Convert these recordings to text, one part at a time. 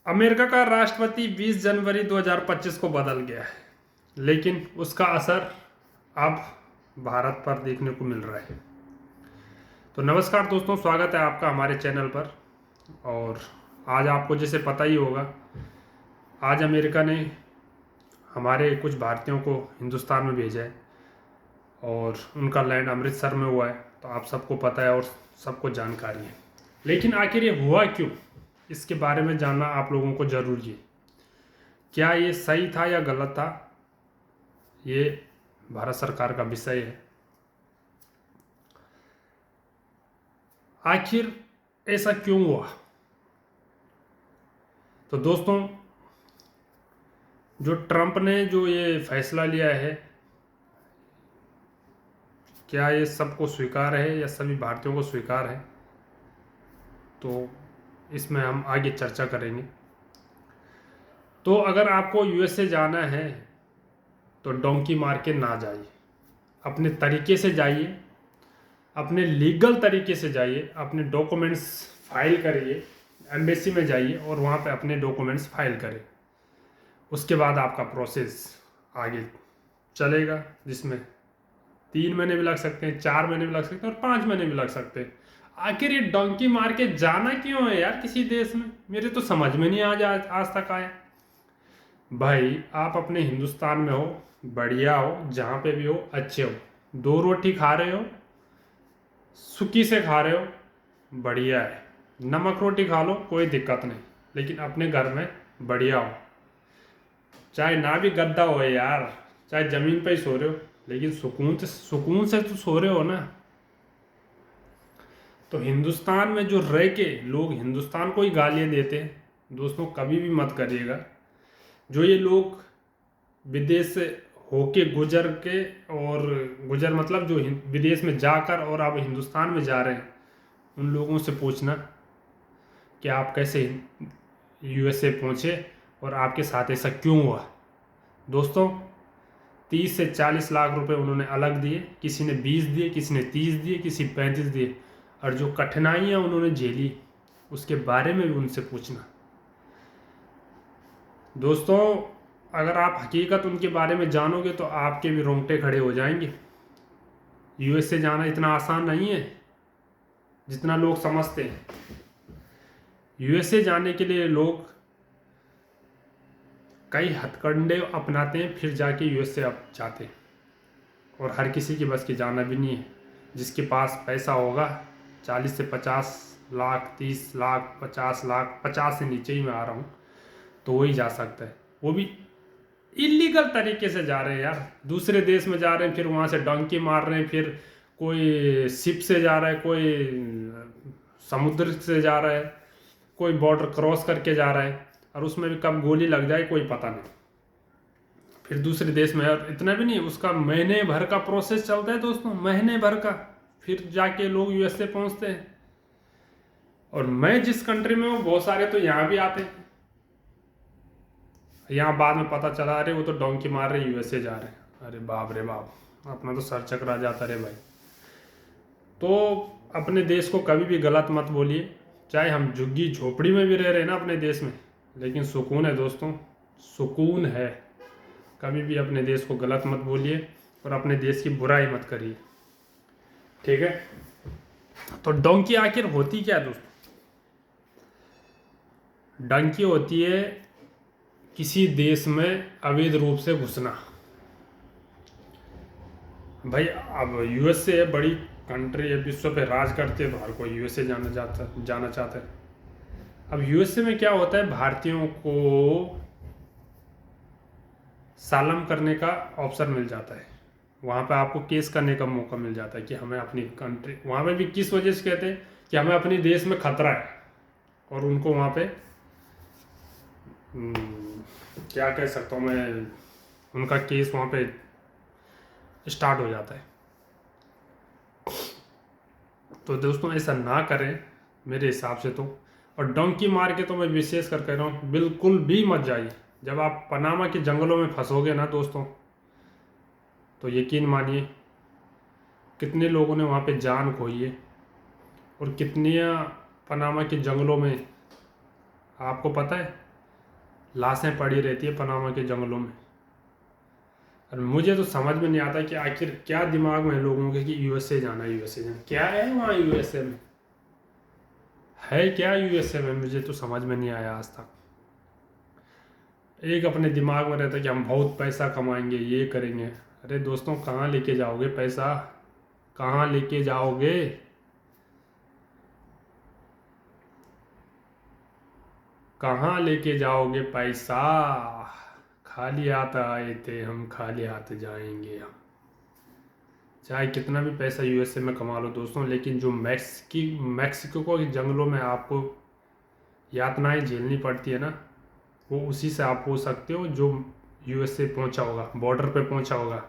America का राष्ट्रपति 20 जनवरी 2025 को बदल गया है, लेकिन उसका असर अब भारत पर देखने को मिल रहा है। तो नमस्कार दोस्तों, स्वागत है आपका हमारे चैनल पर। और आज आपको जैसे पता ही होगा, आज अमेरिका ने हमारे कुछ भारतीयों को हिंदुस्तान में भेजा है और उनका लैंड अमृतसर में हुआ है। तो आप सबको पता है और सबको जानकारी है, लेकिन आखिर ये हुआ क्यों, इसके बारे में जानना आप लोगों को जरूरी है। क्या ये सही था या गलत था, ये भारत सरकार का विषय है। आखिर ऐसा क्यों हुआ? तो दोस्तों, जो ट्रंप ने जो ये फैसला लिया है, क्या ये सबको स्वीकार है या सभी भारतीयों को स्वीकार है, तो इसमें हम आगे चर्चा करेंगे। तो अगर आपको यूएसए जाना है तो डोंकी मार के ना जाइए, अपने तरीके से जाइए, अपने लीगल तरीके से जाइए, अपने डॉक्यूमेंट्स फाइल करिए, एम्बेसी में जाइए और वहाँ पे अपने डॉक्यूमेंट्स फाइल करें। उसके बाद आपका प्रोसेस आगे चलेगा, जिसमें 3 महीने भी लग सकते हैं, 4 महीने भी लग सकते हैं और 5 महीने भी लग सकते हैं। आखिर ये डोंकी मार के जाना क्यों है यार किसी देश में? मेरे तो समझ में नहीं आज तक आया। भाई, आप अपने हिंदुस्तान में हो, बढ़िया हो, जहाँ पे भी हो अच्छे हो, 2 रोटी खा रहे हो, सुखी से खा रहे हो, बढ़िया है। नमक रोटी खा लो, कोई दिक्कत नहीं, लेकिन अपने घर में बढ़िया हो। चाहे ना भी गद्दा हो यार, चाहे जमीन पे ही सो रहे हो, लेकिन सुकून से तो सो रहे हो ना। तो हिंदुस्तान में जो रह के लोग हिंदुस्तान को ही गालियाँ देते हैं, दोस्तों कभी भी मत करिएगा। जो ये लोग विदेश से होके गुजर के, और गुजर मतलब जो विदेश में जाकर और अब हिंदुस्तान में जा रहे हैं, उन लोगों से पूछना कि आप कैसे यूएसए पहुँचे और आपके साथ ऐसा क्यों हुआ। दोस्तों, 30 से 40 लाख रुपए उन्होंने अलग दिए, किसी ने 20 दिए, किसी ने 30 दिए, किसी 35 दिए, और जो कठिनाइयाँ उन्होंने झेली उसके बारे में भी उनसे पूछना। दोस्तों, अगर आप हकीकत उनके बारे में जानोगे तो आपके भी रोंगटे खड़े हो जाएंगे। यूएसए जाना इतना आसान नहीं है जितना लोग समझते हैं। यूएसए जाने के लिए लोग कई हथकंडे अपनाते हैं, फिर जाके यूएसए अब जाते हैं। और हर किसी की बस की जाना भी नहीं है। जिसके पास पैसा होगा, 40 से 50 लाख, 30 लाख, 50 लाख, 50 से नीचे ही मैं आ रहा हूँ, तो वही जा सकता है। वो भी इलीगल तरीके से जा रहे हैं यार, दूसरे देश में जा रहे हैं, फिर वहाँ से डंकी मार रहे हैं, फिर कोई शिप से जा रहा है, कोई समुद्र से जा रहा है, कोई बॉर्डर क्रॉस करके जा रहा है, और उसमें भी कब गोली लग जाए कोई पता नहीं। फिर दूसरे देश में, और इतना भी नहीं, उसका महीने भर का प्रोसेस चलता है दोस्तों, महीने भर का, फिर जाके लोग यूएसए पहुंचते हैं। और मैं जिस कंट्री में हूँ, बहुत सारे तो यहाँ भी आते हैं, यहाँ बाद में पता चला अरे वो तो डोंकी मार रहे यूएसए जा रहे हैं। अरे बाप रे बाप, अपना तो सर चकरा जाता रे भाई। तो अपने देश को कभी भी गलत मत बोलिए। चाहे हम झुग्गी झोपड़ी में भी रह रहे हैं ना अपने देश में, लेकिन सुकून है दोस्तों, सुकून है। कभी भी अपने देश को गलत मत बोलिए और अपने देश की बुराई मत करिए, ठीक है। तो डोंकी आखिर होती क्या है दोस्तों? डंकी होती है किसी देश में अवैध रूप से घुसना। भाई, अब यूएसए है, बड़ी कंट्री है, विश्व पे राज करती है, तो हर कोई यूएसए जाना चाहता है। अब यूएसए में क्या होता है, भारतीयों को सालम करने का ऑप्शन मिल जाता है। वहाँ पे आपको केस करने का मौका मिल जाता है कि हमें अपनी कंट्री, वहाँ पे भी किस वजह से कहते हैं कि हमें अपने देश में खतरा है, और उनको वहाँ पे क्या कह सकता हूँ मैं, उनका केस वहाँ पे स्टार्ट हो जाता है। तो दोस्तों, ऐसा ना करें मेरे हिसाब से तो। और डोंकी मार के तो मैं विशेष कर कह रहा हूँ, बिल्कुल भी मत जाइए। जब आप पनामा के जंगलों में फंसोगे ना दोस्तों, तो यकीन मानिए कितने लोगों ने वहाँ पे जान खोई है, और कितने पनामा के जंगलों में, आपको पता है लाशें पड़ी रहती है पनामा के जंगलों में। और मुझे तो समझ में नहीं आता कि आखिर क्या दिमाग में है लोगों के कि यूएसए जाना, यूएसए जाना क्या है वहाँ यूएसए में, है क्या यूएसए में, मुझे तो समझ में नहीं आया आज तक। एक अपने दिमाग में रहता है कि हम बहुत पैसा कमाएंगे, ये करेंगे। अरे दोस्तों, कहाँ लेके जाओगे पैसा, कहाँ लेके जाओगे? कहाँ लेके जाओगे पैसा? खाली हाथ आए थे हम, खाली हाथ जाएंगे हम। चाहे कितना भी पैसा यूएसए में कमा लो दोस्तों, लेकिन जो मैक्सिको के जंगलों में आपको यातनाएं झेलनी पड़ती है ना, वो उसी से आप हो सकते हो जो यूएसए पहुंचा होगा, बॉर्डर पे पहुंचा होगा।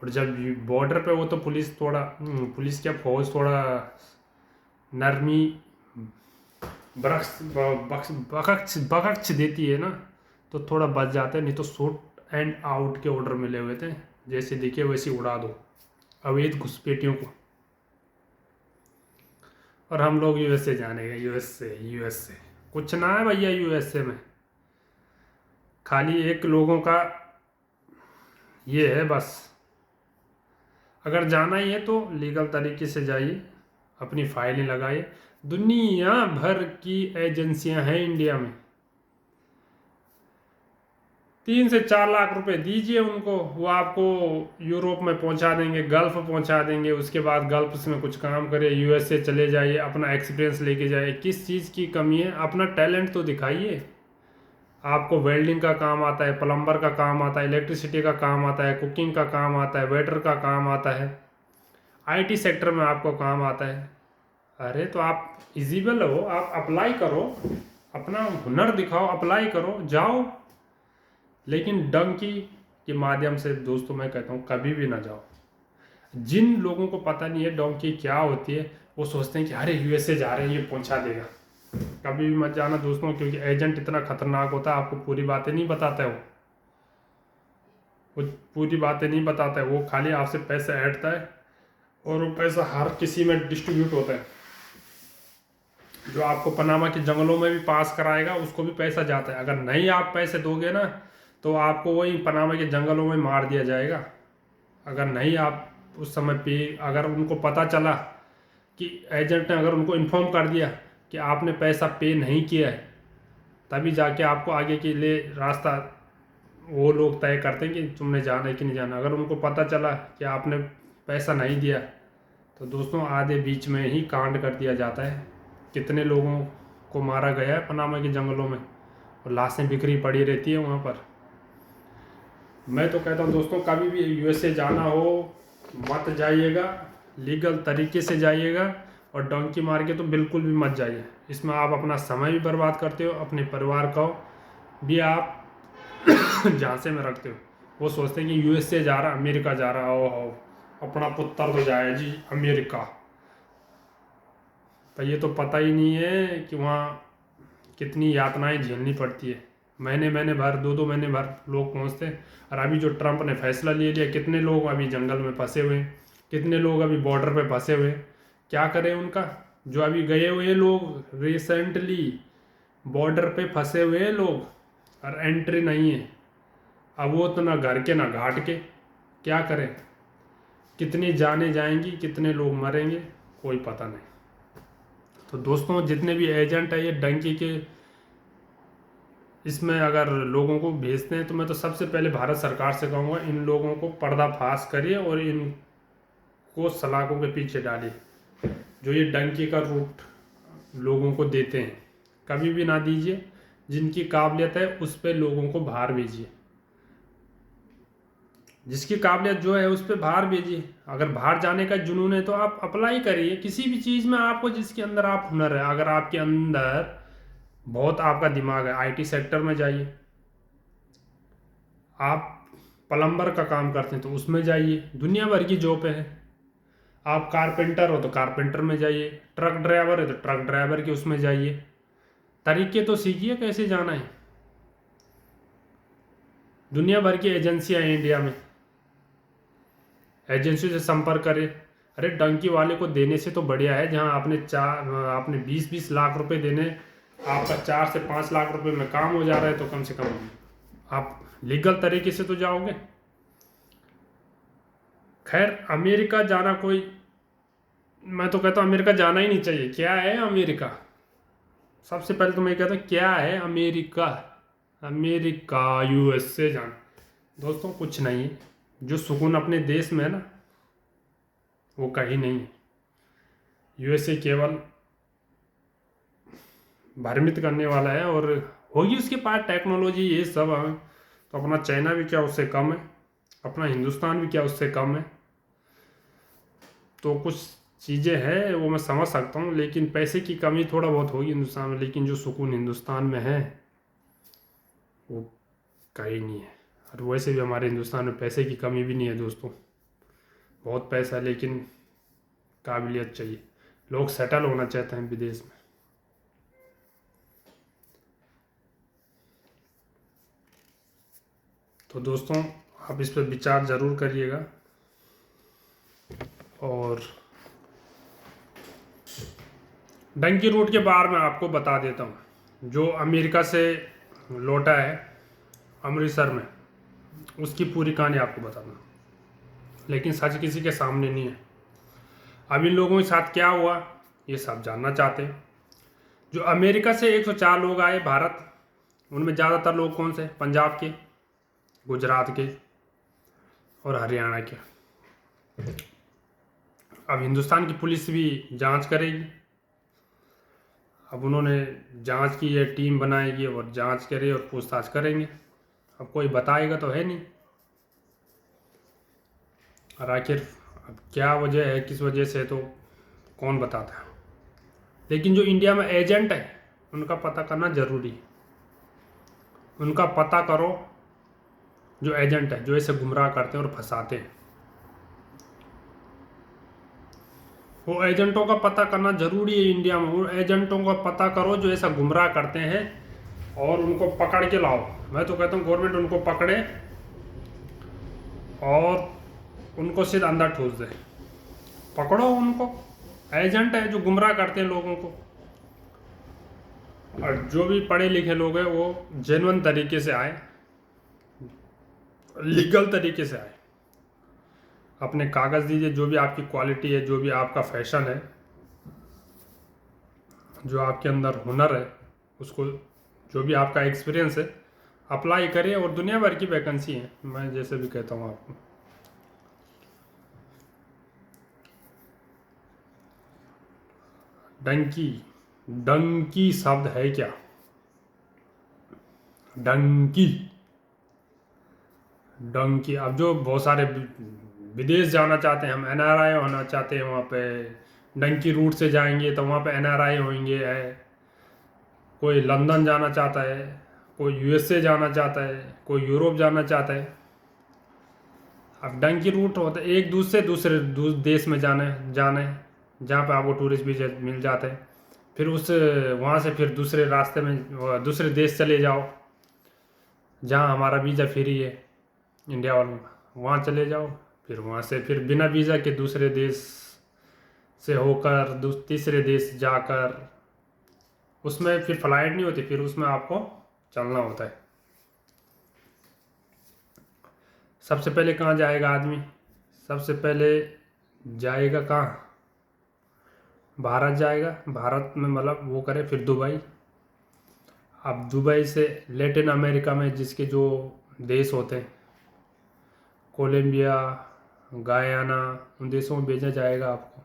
और जब बॉर्डर पे वो तो पुलिस थोड़ा पुलिस क्या फौज थोड़ा नरमी बख्श देती है ना, तो थोड़ा बच जाते हैं। नहीं तो शूट एंड आउट के ऑर्डर मिले हुए थे, जैसे दिखे वैसे उड़ा दो अवैध घुसपैठियों को। और हम लोग यूएसए जाने गए, यूएसए कुछ ना है भैया यूएसए में, खाली एक लोगों का ये है बस। अगर जाना ही है तो लीगल तरीके से जाइए, अपनी फाइलें लगाइए। दुनिया भर की एजेंसियां हैं इंडिया में, 3 से 4 लाख रुपए दीजिए उनको, वो आपको यूरोप में पहुंचा देंगे, गल्फ पहुंचा देंगे। उसके बाद गल्फ में कुछ काम करे, यूएसए चले जाइए, अपना एक्सपीरियंस लेके जाइए। किस चीज़ की कमी है, अपना टैलेंट तो दिखाइए। आपको वेल्डिंग का काम आता है, प्लम्बर का काम आता है, इलेक्ट्रिसिटी का काम आता है, कुकिंग का काम आता है, वेटर का काम आता है, आईटी सेक्टर में आपको काम आता है। अरे तो आप इजिबल हो, आप अप्लाई करो, अपना हुनर दिखाओ, अप्लाई करो, जाओ। लेकिन डंकी के माध्यम से दोस्तों मैं कहता हूँ कभी भी ना जाओ। जिन लोगों को पता नहीं है डोंकी क्या होती है, वो सोचते हैं कि अरे यूएसए जा रहे हैं ये पहुंचा देगा। कभी भी मत जाना दोस्तों, क्योंकि एजेंट इतना खतरनाक होता है, आपको पूरी बातें नहीं बताता है। वो पूरी बातें नहीं बताता है, वो खाली आपसे पैसे ऐंठता है और वो पैसा हर किसी में डिस्ट्रीब्यूट होता है। जो आपको पनामा के जंगलों में भी पास कराएगा उसको भी पैसा जाता है। अगर नहीं आप पैसे दोगे ना, तो आपको वही पनामा के जंगलों में मार दिया जाएगा। अगर नहीं आप उस समय पे, अगर उनको पता चला कि एजेंट ने अगर उनको इन्फॉर्म कर दिया कि आपने पैसा पे नहीं किया है, तभी जाके आपको आगे के लिए रास्ता वो लोग तय करते हैं कि तुमने जाना है कि नहीं जाना। अगर उनको पता चला कि आपने पैसा नहीं दिया, तो दोस्तों आधे बीच में ही कांड कर दिया जाता है। कितने लोगों को मारा गया है पनामा के जंगलों में, और लाशें बिखरी पड़ी रहती है वहाँ पर। मैं तो कहता हूँ दोस्तों, कभी भी यूएसए जाना हो मत जाइएगा, लीगल तरीके से जाइएगा। और डंकी मार के तो बिल्कुल भी मत जाइए, इसमें आप अपना समय भी बर्बाद करते हो, अपने परिवार को भी आप झांसे में रखते हो। वो सोचते हैं कि यूएसए जा रहा, अमेरिका जा रहा, हो अपना पुत्र तो जाए जी अमेरिका। पर ये तो पता ही नहीं है कि वहाँ कितनी यातनाएं झेलनी पड़ती है। महीने भर, 2 महीने भर लोग पहुँचते हैं। और अभी जो ट्रंप ने फैसला ले लिया, कितने लोग अभी जंगल में फंसे हुए हैं, कितने लोग अभी बॉर्डर पे फंसे हुए हैं। क्या करें उनका? जो अभी गए हुए लोग रिसेंटली बॉर्डर पे फंसे हुए हैं लोग, और एंट्री नहीं है। अब वो तो ना घर के ना घाट के, क्या करें? कितनी जानें जाएंगी, कितने लोग मरेंगे, कोई पता नहीं। तो दोस्तों, जितने भी एजेंट है ये डंकी के, इसमें अगर लोगों को भेजते हैं, तो मैं तो सबसे पहले भारत सरकार से कहूँगा इन लोगों को पर्दाफाश करिए और इनको सलाखों के पीछे डालिए। जो ये डंकी का रूट लोगों को देते हैं, कभी भी ना दीजिए। जिनकी काबिलियत है उस पर लोगों को बाहर भेजिए, जिसकी काबिलियत जो है उस पर बाहर भेजिए। अगर बाहर जाने का जुनून है तो आप अप्लाई करिए किसी भी चीज़ में, आपको जिसके अंदर आप हुनर है। अगर आपके अंदर बहुत आपका दिमाग है, आईटी सेक्टर में जाइए। आप प्लम्बर का काम करते हैं तो उसमें जाइए, दुनिया भर की जॉब है। आप कारपेंटर हो तो कारपेंटर में जाइए, ट्रक ड्राइवर है तो ट्रक ड्राइवर के उसमें जाइए। तरीके तो सीखिए कैसे जाना है। दुनिया भर की एजेंसियां हैं इंडिया में, एजेंसी से संपर्क करें। अरे डंकी वाले को देने से तो बढ़िया है जहां आपने 20-20 लाख रुपए देने आपका 4 से 5 लाख रुपए में काम हो जा रहा है, तो कम से कम आप लीगल तरीके से तो जाओगे। खैर, अमेरिका जाना कोई, मैं तो कहता हूँ अमेरिका जाना ही नहीं चाहिए। क्या है अमेरिका? सबसे पहले तो मैं कहता हूँ क्या है अमेरिका? अमेरिका, यूएसए जाना दोस्तों कुछ नहीं है। जो सुकून अपने देश में है ना, वो कहीं नहीं है। यूएसए केवल भ्रमित करने वाला है, और होगी उसके पास टेक्नोलॉजी ये सब है, तो अपना चाइना भी क्या उससे कम है, अपना हिंदुस्तान भी क्या उससे कम है। तो कुछ चीज़ें हैं वो मैं समझ सकता हूँ, लेकिन पैसे की कमी थोड़ा बहुत होगी हिंदुस्तान में, लेकिन जो सुकून हिंदुस्तान में है वो कहीं नहीं है। और वैसे भी हमारे हिंदुस्तान में पैसे की कमी भी नहीं है दोस्तों, बहुत पैसा है, लेकिन काबिलियत चाहिए। लोग सेटल होना चाहते हैं विदेश में। तो दोस्तों आप इस पर विचार ज़रूर करिएगा। और डंकी रूट के बारे में आपको बता देता हूँ। जो अमेरिका से लौटा है अमृतसर में, उसकी पूरी कहानी आपको बताना, लेकिन सच किसी के सामने नहीं है। अब इन लोगों के साथ क्या हुआ ये सब जानना चाहते हैं। जो अमेरिका से 104 लोग आए भारत, उनमें ज़्यादातर लोग कौन से? पंजाब के, गुजरात के और हरियाणा के। अब हिंदुस्तान की पुलिस भी जांच करेगी। अब उन्होंने जांच की है, टीम बनाएगी और जांच करे और पूछताछ करेंगे। अब कोई बताएगा तो है नहीं। और आखिर अब क्या वजह है, किस वजह से, तो कौन बताता है। लेकिन जो इंडिया में एजेंट है उनका पता करना जरूरी है। उनका पता करो, जो एजेंट है जो ऐसे गुमराह करते हैं और फंसाते हैं, वो एजेंटों का पता करना जरूरी है इंडिया में। वो एजेंटों का पता करो जो ऐसा गुमराह करते हैं, और उनको पकड़ के लाओ। मैं तो कहता हूँ गवर्नमेंट उनको पकड़े और उनको सीधा अंदर ठूस दे। पकड़ो उनको, एजेंट है जो गुमराह करते हैं लोगों को। और जो भी पढ़े लिखे लोग हैं वो जेन्युइन तरीके से आए, लीगल तरीके से आए। अपने कागज़ दीजिए, जो भी आपकी क्वालिटी है, जो भी आपका फैशन है, जो आपके अंदर हुनर है, उसको, जो भी आपका एक्सपीरियंस है, अप्लाई करिए। और दुनिया भर की वैकेंसी है, मैं जैसे भी कहता हूँ आपको। डंकी, डंकी शब्द है क्या? डंकी, डंकी। अब जो बहुत सारे विदेश जाना चाहते हैं, हम एनआरआई होना चाहते हैं, वहाँ पे डंकी रूट से जाएंगे तो वहाँ पे एनआरआई होंगे। कोई लंदन जाना चाहता है, कोई यूएसए जाना चाहता है, कोई यूरोप जाना चाहता है। अब डंकी रूट होता है एक दूसरे देश में जाना है जहाँ पे आपको टूरिस्ट वीजा मिल जाता है। फिर उस वहाँ से फिर दूसरे रास्ते में दूसरे देश चले जाओ जहाँ हमारा वीज़ा फ्री है इंडिया वालों का, वहाँ चले जाओ। फिर वहाँ से फिर बिना वीज़ा के दूसरे देश से होकर तीसरे देश जाकर, उसमें फिर फ्लाइट नहीं होती, फिर उसमें आपको चलना होता है। सबसे पहले कहाँ जाएगा आदमी? सबसे पहले जाएगा कहाँ? भारत जाएगा। भारत में मतलब वो करे फिर दुबई। अब दुबई से लैटिन अमेरिका में जिसके जो देश होते हैं, कोलंबिया, गायाना, उन देशों में भेजा जाएगा आपको।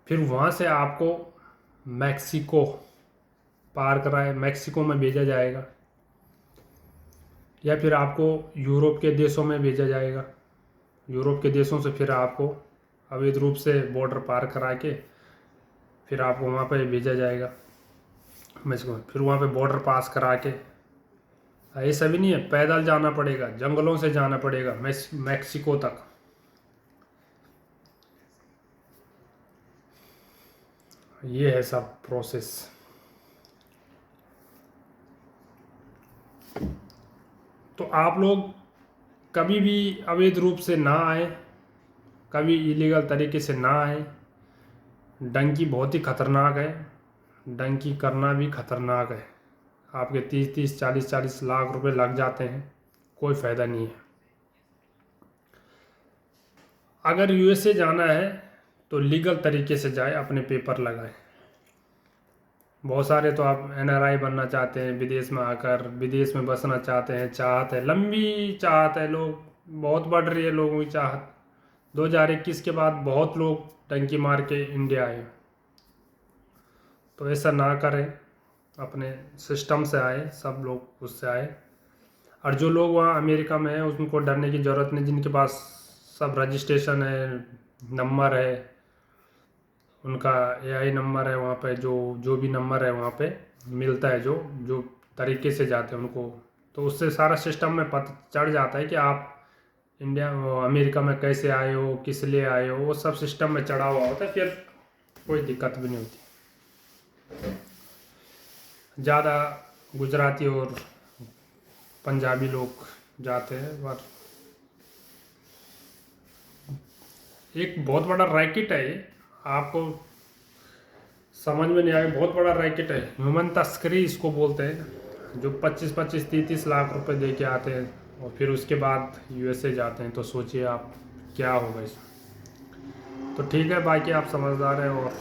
फिर वहाँ से आपको मैक्सिको पार कराए, मैक्सिको में भेजा जाएगा। या फिर आपको यूरोप के देशों में भेजा जाएगा। यूरोप के देशों से फिर आपको अवैध रूप से बॉर्डर पार करा के फिर आपको वहाँ पे भेजा जाएगा मैक्सिको में। फिर वहाँ पे बॉर्डर पास करा के, ऐसा भी नहीं है, पैदल जाना पड़ेगा, जंगलों से जाना पड़ेगा मैक्सिको तक। ये है सब प्रोसेस। तो आप लोग कभी भी अवैध रूप से ना आए, कभी इलीगल तरीके से ना आए। डंकी बहुत ही खतरनाक है, डंकी करना भी खतरनाक है। आपके 30-30, 40-40 लाख रुपए लग जाते हैं, कोई फ़ायदा नहीं है। अगर यूएसए जाना है तो लीगल तरीके से जाए, अपने पेपर लगाए। बहुत सारे तो आप एनआरआई बनना चाहते हैं, विदेश में आकर विदेश में बसना चाहते हैं, चाहत है, लंबी चाहत है, लोग बहुत बढ़ रही है लोगों की चाहत। 2021 के बाद बहुत लोग डंकी मार के इंडिया आए, तो ऐसा ना करें, अपने सिस्टम से आए, सब लोग उससे आए। और जो लोग वहाँ अमेरिका में हैं उनको डरने की ज़रूरत नहीं, जिनके पास सब रजिस्ट्रेशन है, नंबर है, उनका एआई नंबर है, वहाँ पे जो जो भी नंबर है वहाँ पे मिलता है, जो जो तरीके से जाते हैं उनको, तो उससे सारा सिस्टम में पता चढ़ जाता है कि आप इंडिया अमेरिका में कैसे आए हो, किस लिए आए हो, वो सब सिस्टम में चढ़ा हुआ होता है, फिर कोई दिक्कत भी नहीं होती। ज़्यादा गुजराती और पंजाबी लोग जाते हैं, पर एक बहुत बड़ा रैकेट है ये, आपको समझ में नहीं आएगा। बहुत बड़ा रैकेट है, ह्यूमन तस्करी इसको बोलते हैं, जो 25-25, 30-30 लाख रुपए दे के आते हैं और फिर उसके बाद यूएसए जाते हैं, तो सोचिए आप क्या होगा इसमें। तो ठीक है, बाकी आप समझदार हैं, और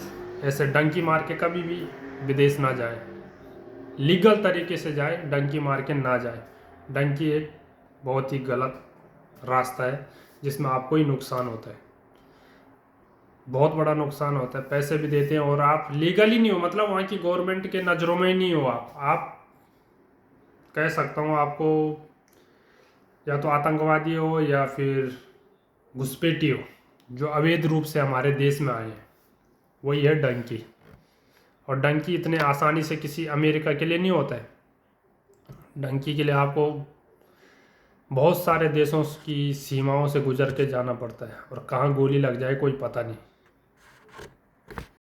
ऐसे डंकी मार के कभी भी विदेश ना जाए, लीगल तरीके से जाए, डंकी मार के ना जाए। डंकी एक बहुत ही गलत रास्ता है जिसमें आपको ही नुकसान होता है, बहुत बड़ा नुकसान होता है, पैसे भी देते हैं और आप लीगली नहीं हो, मतलब वहाँ की गवर्नमेंट के नज़रों में नहीं हो आप कह सकता हूँ आपको, या तो आतंकवादी हो या फिर घुसपैठी हो, जो अवैध रूप से हमारे देश में आए हैं, वही है डंकी। और डंकी इतने आसानी से किसी अमेरिका के लिए नहीं होता है, डंकी के लिए आपको बहुत सारे देशों की सीमाओं से गुजर के जाना पड़ता है, और कहाँ गोली लग जाए कोई पता नहीं।